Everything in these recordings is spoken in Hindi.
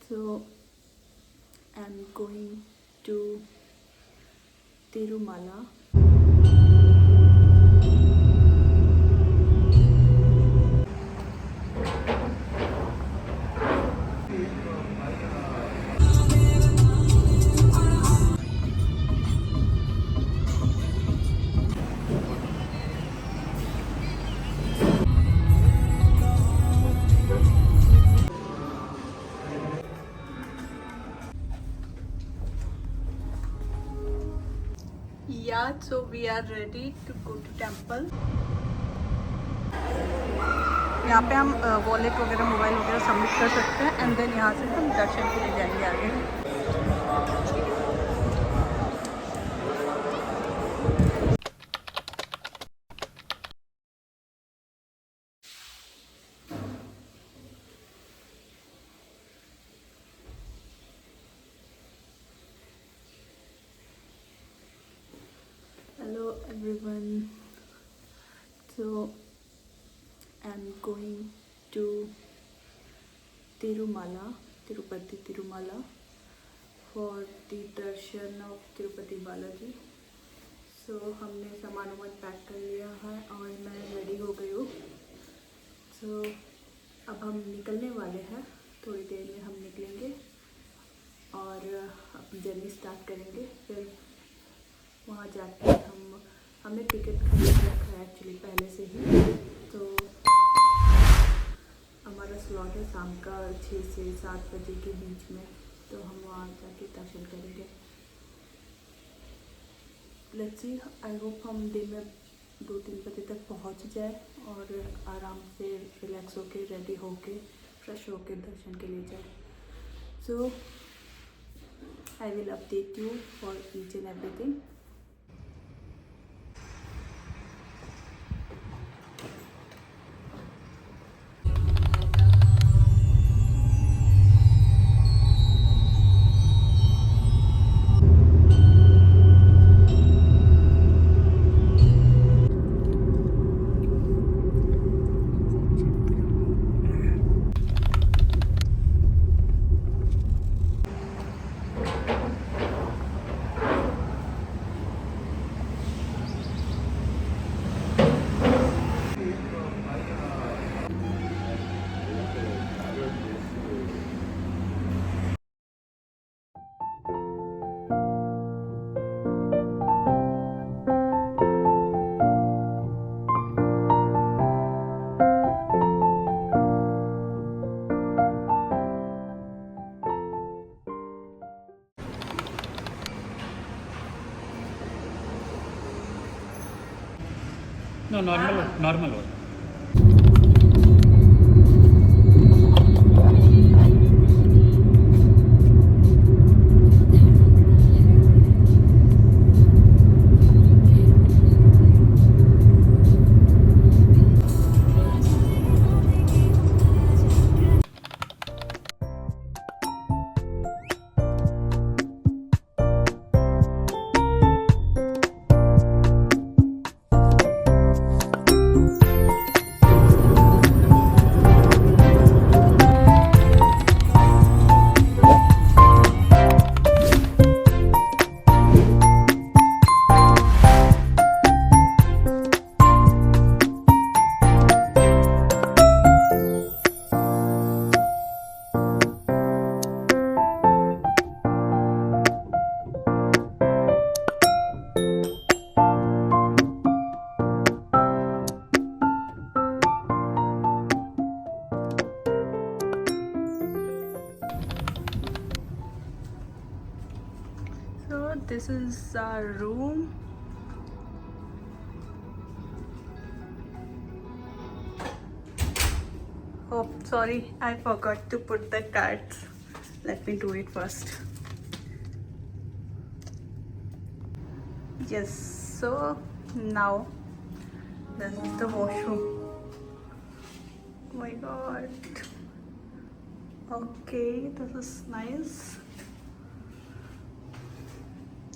So I'm going to Tirumala. Yeah, so we are ready to go to temple. यहाँ पे हम वॉलेट वगैरह मोबाइल वगैरह सबमिट कर सकते हैं एंड देन यहाँ से हम दर्शन के लिए जाएंगे आगे. Hello everyone. So I'm going to Tirumala, Tirupati Tirumala for the darshan of Tirupati Balaji. So हमने सामान वामान पैक कर लिया है और मैं रेडी हो गई हूँ. So अब हम निकलने वाले हैं, थोड़ी देर में हम निकलेंगे और अपनी जर्नी स्टार्ट करेंगे. फिर वहाँ जाके हमने टिकट खरीद रखा है एक्चुअली पहले से ही. तो हमारा स्लॉट है शाम का 6 से 7 बजे के बीच में, तो हम वहाँ जाके दर्शन करेंगे. लेट्स सी, आई होप हम दिन में 2-3 बजे तक पहुँच जाए और आराम से रिलैक्स होके रेडी होके फ्रेश होके दर्शन के लिए जाए. So I will update you for each and everything. No, normal one. So this is our room. Oh, sorry, I forgot to put the cards. Let me do it first. Yes, so now this is the washroom. Oh my god. Okay, this is nice.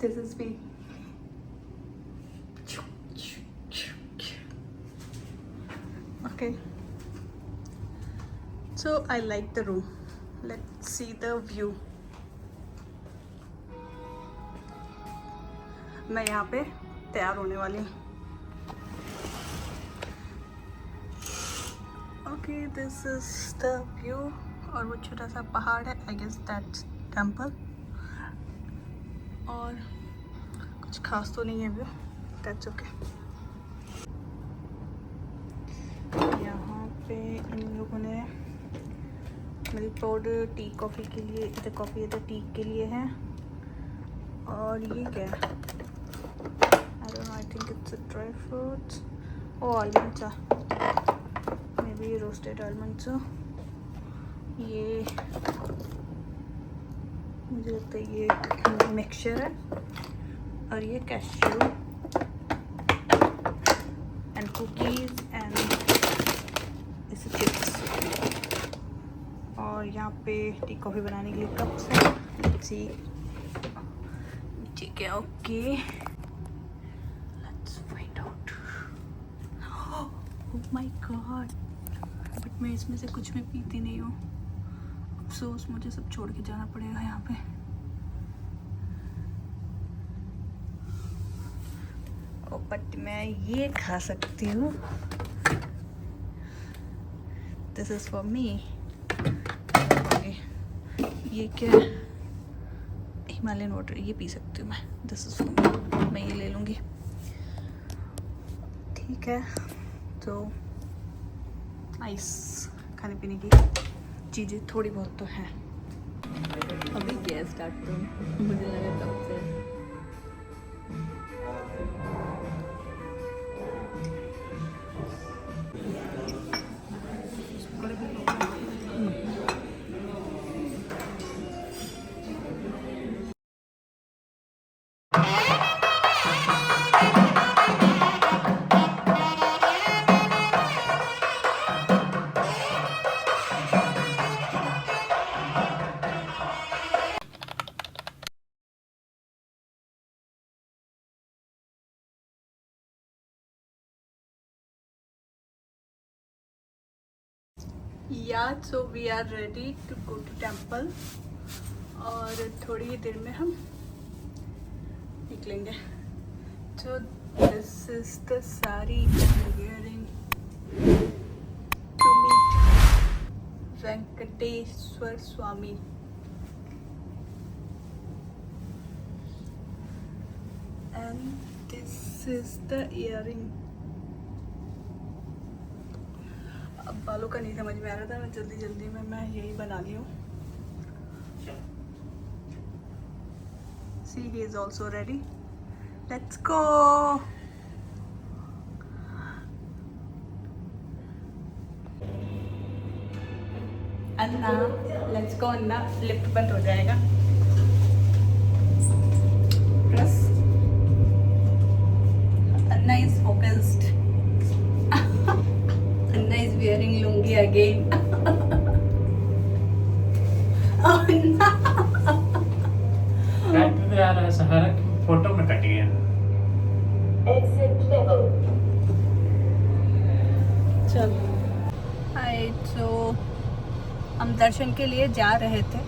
This is me. Okay. So I like the room. Let's see the view. मैं यहाँ पे तैयार होने वाली हूँ। Okay, this is the view. और वो छोटा सा पहाड़ है, आई गेस दैट्स टेम्पल। और कुछ खास तो नहीं है व्यू, दैट्स ओके। यहाँ पे इन लोगों ने मिल्क पाउडर टी कॉफ़ी के लिए, इधर कॉफ़ी इधर टी के लिए है। और ये क्या है? I don't know, I think it's dry fruits. Oh almonds, maybe roasted almonds. ये मुझे लगता है ये मिक्सचर है। और ये कैश्यू एंड कुकीज एंड इस चिप्स। और यहाँ पे टी कॉफ़ी बनाने के लिए कप्स हैं। सी ठीक है, okay, let's find out. Oh my God, but मैं इसमें से कुछ भी पीती नहीं हूँ। अफसोस, मुझे सब छोड़ के जाना पड़ेगा यहाँ पे। ओ बट मैं ये खा सकती हूँ। This is for me. ये क्या है? हिमालयन वाटर, ये पी सकती हूँ मैं। दिस इज फॉर मी, मैं ये ले लूँगी। ठीक है, तो नाइस खाने पीने की चीज़ें थोड़ी बहुत तो हैं। अभी क्या स्टार्ट तो मुझे लगा तब से। Yeah, so we are ready to go to temple और थोड़ी ही देर में हम निकलेंगे। So this is the sari I'm wearing to meet Venkateswar Swami. And this is the earring. अब बालों का नहीं समझ में आ रहा था, मैं जल्दी जल्दी में मैं यही बना ली हूँ। See, he is also ready. Let's go. Anna, let's go Anna, lift बंद हो जाएगा। Press. Anna is focused. Anna is wearing lungi again. Oh no! बैठ आ रहा है सहारा की फोटो में कट गया। चल, तो हम दर्शन के लिए जा रहे थे,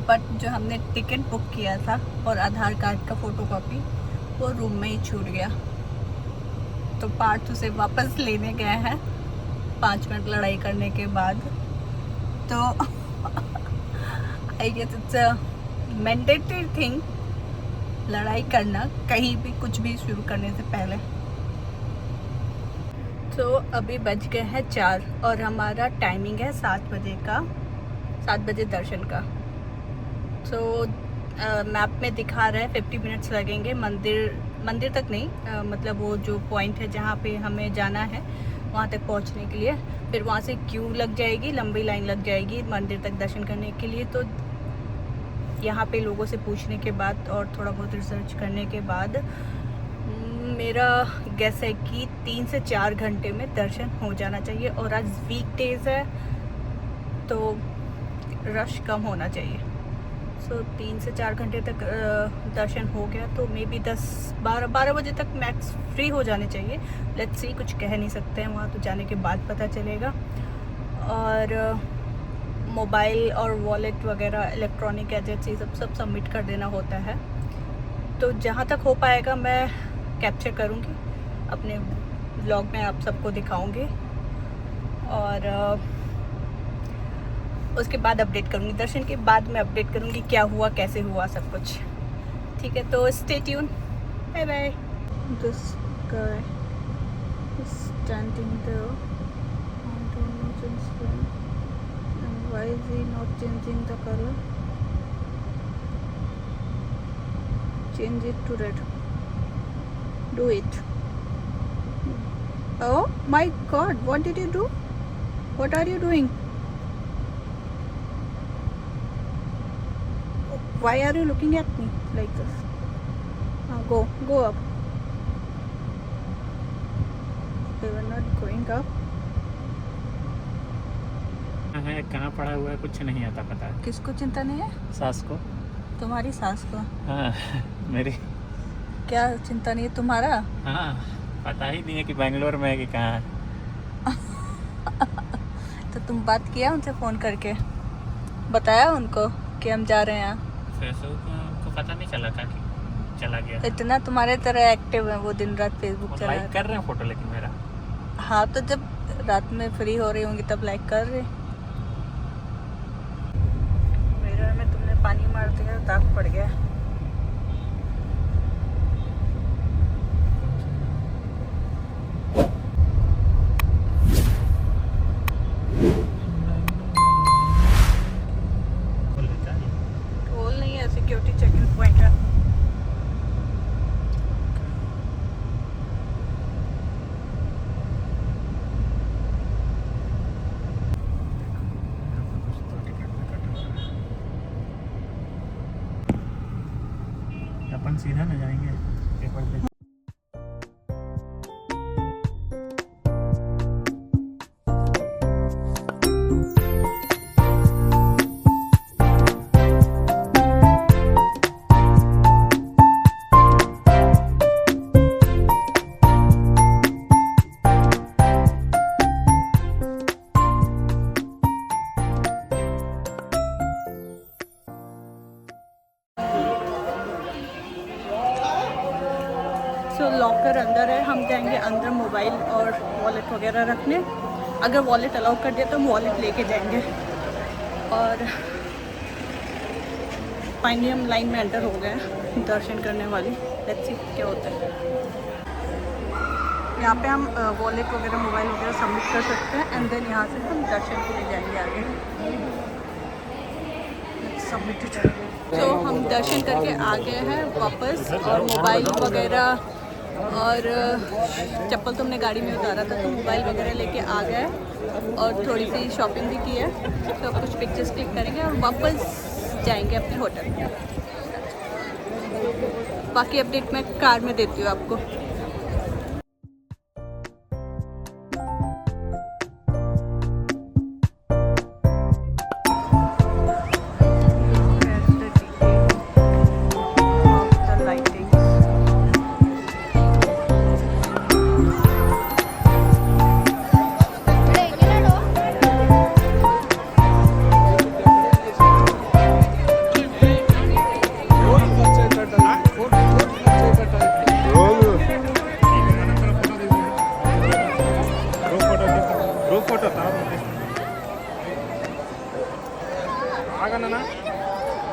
बट जो हमने टिकट बुक किया था और आधार कार्ड का फोटोकॉपी वो रूम में ही छूट गया। तो पार्थ उसे वापस लेने गए हैं 5 मिनट लड़ाई करने के बाद। तो I guess it's a mandatory thing, लड़ाई करना कहीं भी कुछ भी शुरू करने से पहले। तो अभी बज गए हैं 4 और हमारा टाइमिंग है 7 बजे का, 7 बजे दर्शन का। तो मैप में दिखा रहा है 50 मिनट्स लगेंगे मंदिर तक नहीं, मतलब वो जो पॉइंट है जहाँ पे हमें जाना है वहाँ तक पहुँचने के लिए। फिर वहाँ से क्यू लग जाएगी, लंबी लाइन लग जाएगी मंदिर तक दर्शन करने के लिए। तो यहाँ पे लोगों से पूछने के बाद और थोड़ा बहुत रिसर्च करने के बाद मेरा गेस है कि 3 से 4 घंटे में दर्शन हो जाना चाहिए। और आज वीकडेज है तो रश कम होना चाहिए। सो 3 से 4 घंटे तक दर्शन हो गया तो मे बी 10-12 बजे तक मैक्स फ्री हो जाने चाहिए। लेट्स सी, कुछ कह नहीं सकते हैं, वहाँ तो जाने के बाद पता चलेगा। और मोबाइल और वॉलेट वगैरह इलेक्ट्रॉनिक गैजेट्स ये सब सबमिट कर देना होता है। तो जहाँ तक हो पाएगा मैं कैप्चर करूँगी, अपने व्लॉग में आप सबको दिखाऊँगी और उसके बाद अपडेट करूँगी। दर्शन के बाद मैं अपडेट करूँगी क्या हुआ, कैसे हुआ, सब कुछ। ठीक है, तो stay tune. Bye bye. This guy is standing there. I don't know since when. And why is he not changing the color? Change it to red. Do it. Oh my God! What did you do? What are you doing? Why are you looking at me like this? Go up. They were not going up. है कहाँ पड़ा हुआ है कुछ नहीं आता पता है। किसको चिंता नहीं है? सास को। तुम्हारी सास को? हाँ मेरी। क्या चिंता नहीं है तुम्हारा? हाँ पता ही नहीं है कि बेंगलोर में है कि कहाँ है। तो तुम बात किया उनसे फ़ोन करके, बताया उनको कि हम जा रहे हैं यहाँ? फेसबुक को पता नहीं चला था कि चला गया। इतना तुम्हारे तरह एक्टिव है वो, दिन रात फेसबुक चला लाइक कर रहे हैं फोटो लेकिन मेरा। हाँ तो जब रात में फ्री हो रही होंगी तब लाइक कर रहे। मिरर में तुमने पानी मार दिया, दाग पड़ गया। टोल नहीं है, सिक्योरिटी चेकिंग पॉइंट है। अपन सीधा न जाएंगे पेपर पे। सो लॉकर अंदर है, हम जाएंगे अंदर मोबाइल और वॉलेट वगैरह रखने। अगर वॉलेट अलाउ कर दिया तो हम वॉलेट लेके जाएंगे। और फाइनली हम लाइन में एंटर हो गए हैं दर्शन करने वाली। लेट्स सी क्या होता है। यहाँ पे हम वॉलेट वगैरह मोबाइल वगैरह सबमिट कर सकते हैं एंड देन यहाँ से हम दर्शन के लिए जाएंगे आगे। सबमिटेड। तो हम दर्शन करके आ गए हैं वापस, और मोबाइल वगैरह और चप्पल तो हमने गाड़ी में उतारा था, तो मोबाइल वगैरह लेके आ गए और थोड़ी सी शॉपिंग भी की है। तो अब कुछ पिक्चर्स क्लिक करेंगे और वापस जाएंगे अपने होटल। बाकी अपडेट मैं कार में देती हूँ आपको।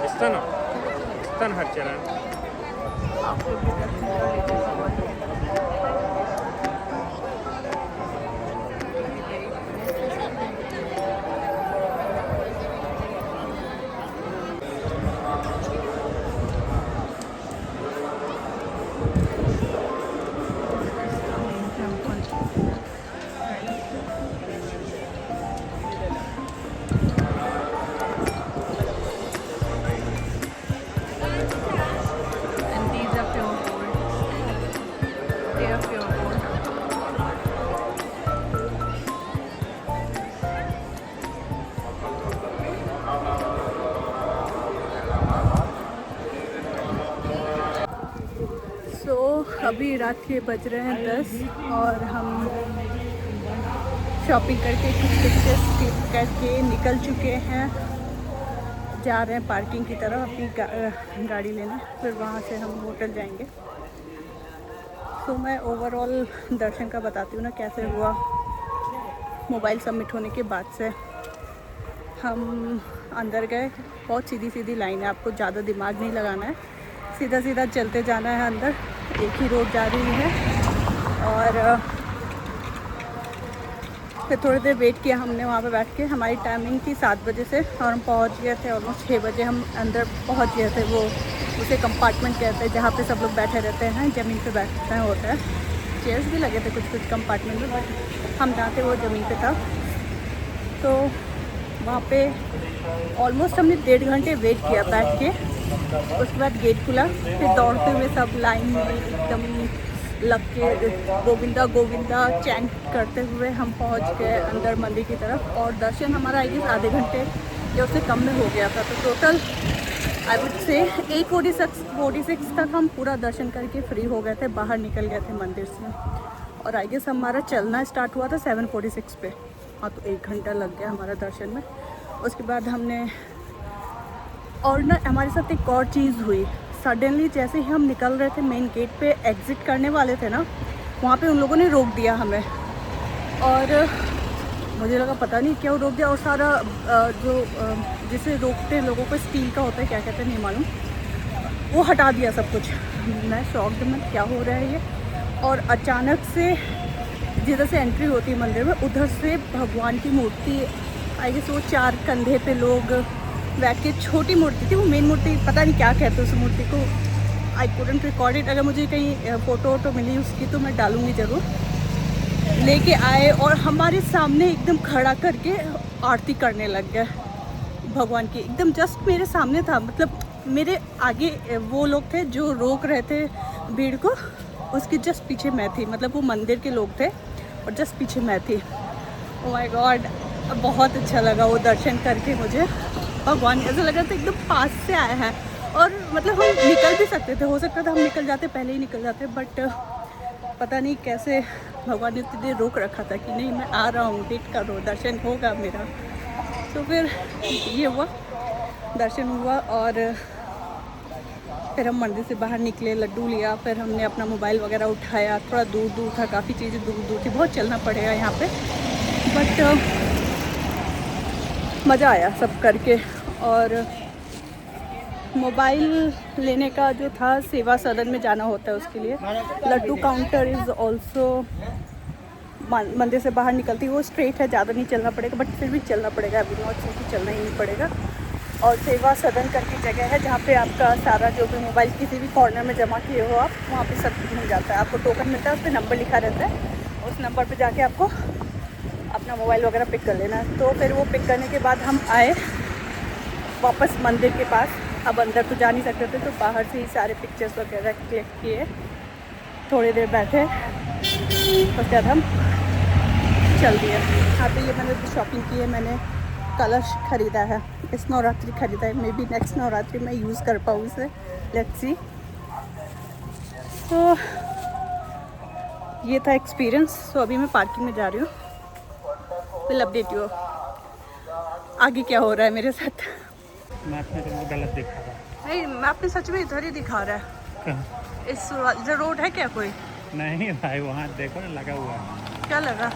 ಇಸ್ತಾನ ಹಚ್ಚಾರ अभी रात के बज रहे हैं 10 और हम शॉपिंग करके कुछ पिक्चर्स क्लिक करके निकल चुके हैं, जा रहे हैं पार्किंग की तरफ अपनी गाड़ी लेने, फिर वहाँ से हम होटल जाएंगे। तो मैं ओवरऑल दर्शन का बताती हूँ ना कैसे हुआ। मोबाइल सबमिट होने के बाद से हम अंदर गए, बहुत सीधी सीधी लाइन है, आपको ज़्यादा दिमाग नहीं लगाना है, सीधा सीधा चलते जाना है अंदर, एक ही रोड जा रही है। और फिर थोड़ी देर वेट किया हमने वहाँ पे बैठ के, हमारी टाइमिंग थी 7 बजे से और हम पहुँच गए थे ऑलमोस्ट 6 बजे हम अंदर पहुँच गए थे। वो उसे कंपार्टमेंट कहते हैं जहाँ पे सब लोग बैठे रहते हैं, ज़मीन पे बैठना होता है, चेयर्स भी लगे थे कुछ कंपार्टमेंट में, बट हम जहाँ थे वो ज़मीन पे था। तो वहाँ पे ऑलमोस्ट हमने 1.5 घंटे वेट किया बैठ के। उसके बाद गेट खुला, फिर दौड़ते हुए सब लाइन में एकदम लग के गोविंदा गोविंदा चैंट करते हुए हम पहुँच गए अंदर मंदिर की तरफ। और दर्शन हमारा आई गेस आधे घंटे या उससे कम में हो गया था। तो टोटल आई वुड से 8:46 तक हम पूरा दर्शन करके फ्री हो गए थे, बाहर निकल गए थे मंदिर से। और आई गेस हमारा चलना स्टार्ट हुआ था 7:46 पे। हाँ, तो 1 घंटा लग गया हमारा दर्शन में। उसके बाद हमने और ना हमारे साथ एक और चीज़ हुई। सडनली जैसे ही हम निकल रहे थे मेन गेट पे एग्ज़िट करने वाले थे ना, वहाँ पे उन लोगों ने रोक दिया हमें। और मुझे लगा पता नहीं क्या रोक दिया। और सारा जिसे रोकते हैं लोगों को स्टील का होता है, क्या कहते हैं नहीं मालूम, वो हटा दिया सब कुछ। मैं शॉक्ड में क्या हो रहा है ये। और अचानक से जिधर से एंट्री होती है मंदिर में, उधर से भगवान की मूर्ति आई गेस वो 4 कंधे पे लोग बैठ के, छोटी मूर्ति थी वो, मेन मूर्ति पता नहीं क्या कहते उस मूर्ति को, आई कुडंट रिकॉर्ड इट। अगर मुझे कहीं फ़ोटो वोटो मिली उसकी तो मैं डालूँगी ज़रूर। लेके आए और हमारे सामने एकदम खड़ा करके आरती करने लग गए भगवान की, एकदम जस्ट मेरे सामने था। मतलब मेरे आगे वो लोग थे जो रोक रहे थे भीड़ को, उसके जस्ट पीछे मैं थी। मतलब वो मंदिर के लोग थे और जस्ट पीछे मैं थी। ओह माय गॉड, बहुत अच्छा लगा वो दर्शन करके मुझे। भगवान ऐसा लग रहा था एकदम पास से आया है। और मतलब हम निकल भी सकते थे, हो सकता था हम निकल जाते, पहले ही निकल जाते, बट पता नहीं कैसे भगवान ने इतनी देर रोक रखा था कि नहीं मैं आ रहा हूँ, वेट करो, दर्शन होगा मेरा। तो फिर ये हुआ, दर्शन हुआ। और फिर हम मंदिर से बाहर निकले, लड्डू लिया, फिर हमने अपना मोबाइल वगैरह उठाया। थोड़ा दूर दूर था, काफ़ी चीज़ें दूर दूर थी, बहुत चलना पड़ेगा यहाँ पे, बट मज़ा आया सब करके। और मोबाइल लेने का जो था, सेवा सदन में जाना होता है उसके लिए। लड्डू काउंटर इज़ ऑल्सो मंदिर से बाहर निकलती, वो स्ट्रेट है, ज़्यादा नहीं चलना पड़ेगा, बट फिर भी चलना पड़ेगा, अभी नॉट सिटी चलना ही नहीं पड़ेगा। और सेवा सदन करके जगह है जहाँ पे आपका सारा जो भी मोबाइल किसी भी कॉर्नर में जमा किए हो आप, वहाँ पे सब मिल जाता है। आपको टोकन मिलता है, उस पर नंबर लिखा रहता है, उस नंबर पे जाके आपको अपना मोबाइल वगैरह पिक कर लेना है। तो फिर वो पिक करने के बाद हम आए वापस मंदिर के पास। अब अंदर तो जा नहीं सकते थे, तो बाहर से ही सारे पिक्चर्स वगैरह क्लिक किए, थोड़ी देर बैठे, उसके बाद हम चल दिए। यहाँ पे ये मैंने शॉपिंग की है, मैंने कलश ख़रीदा है, इस नवरात्रि ख़रीदा है, मे बी नेक्स्ट नवरात्रि में यूज़ कर पाऊँ इसे, लेट्स सी। तो ये था एक्सपीरियंस। तो अभी मैं पार्किंग में जा रही हूँ, विल अपडेट यू आगे क्या हो रहा है मेरे साथ। मैप में तुमको गलत दिखा रहा है। नहीं, मैप में सच में इधर ही दिखा रहा है। कहाँ? इधर रोड है क्या कोई? नहीं भाई, वहाँ देखो ना, लगा हुआ है। क्या लगा?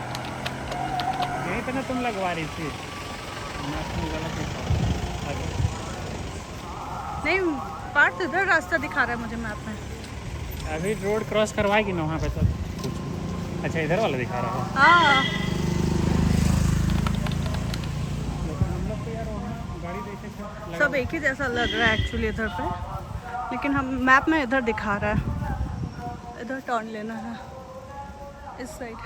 यहीं पे ना तुम लगवा रही थी, मैप में गलत दिखा रहा है। नहीं, पार्ट इधर रास्ता दिखा रहा है मुझे मैप में। अभी रोड क्रॉस करवाएगी ना वहाँ पे सब। अच्छा, इधर वाला दिखा रहा है। हाँ, लेकिन हम लोग तो यार वहाँ गाड़ी देखे थे, सब एक ही जैसा लग रहा है एक्चुअली इधर पे, लेकिन हम मैप में इधर दिखा रहा है। इधर टर्न लेना है इस साइड।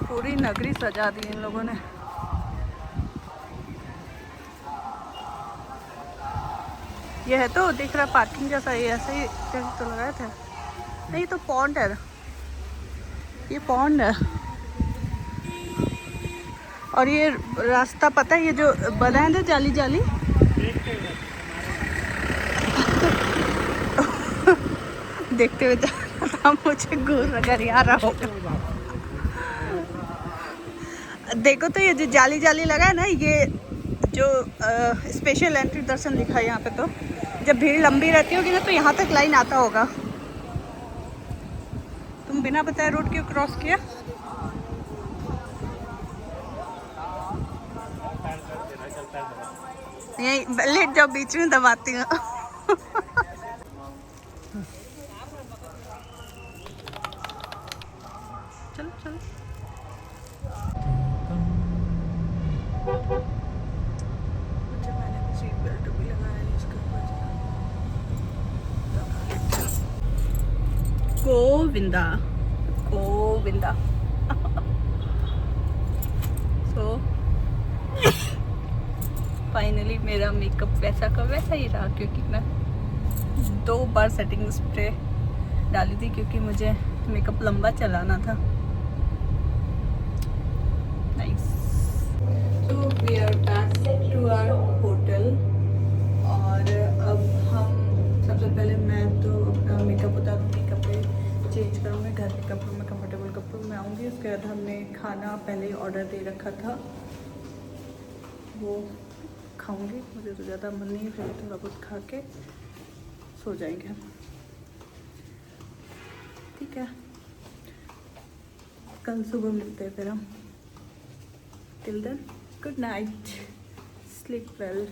पूरी नगरी सजा दी इन लोगों ने। ये है तो दिख रहा पार्किंग जैसा, ये ऐसे ही तो लगाए थे। नहीं, तो पॉन्ड है, ये पॉन्ड है। और ये रास्ता पता है, ये जो बना है ना जाली जाली, देखते हुए जाना था, मुझे घूर अगर आ रहा होगा। देखो तो ये जो जाली जाली लगा है ना, ये जो स्पेशल एंट्री दर्शन लिखा है यहाँ पे। तो जब भीड़ लंबी रहती होगी ना तो यहाँ तक लाइन आता होगा। तुम बिना बताए रोड क्यों क्रॉस किया? यहीं लेट जाओ, बीच में दबाती हूँ। चलो चलो। अच्छा, मैंने भी सीट बेल्ट भी लगाया है इसके ऊपर। गोविंदा गोविंदा। सो फाइनली मेरा मेकअप वैसा का वैसा ही रहा, क्योंकि मैं 2 बार सेटिंग स्प्रे डाली थी, क्योंकि मुझे मेकअप लंबा चलाना था। नाइस। तो we are back to our hotel. और अब हम सबसे पहले मैं तो अपना मेकअप उतारूँगी, कपड़े चेंज करूँगी, घर के कपड़ों में, कंफर्टेबल कपड़ों में आऊँगी। उसके बाद हमने खाना पहले ही ऑर्डर दे रखा था, वो खाऊंगी। मुझे तो ज़्यादा मन नहीं है, फिर थोड़ा बहुत खा के सो जाएंगे हम। ठीक है, कल सुबह मिलते हैं फिर हम। Till then good night, sleep well.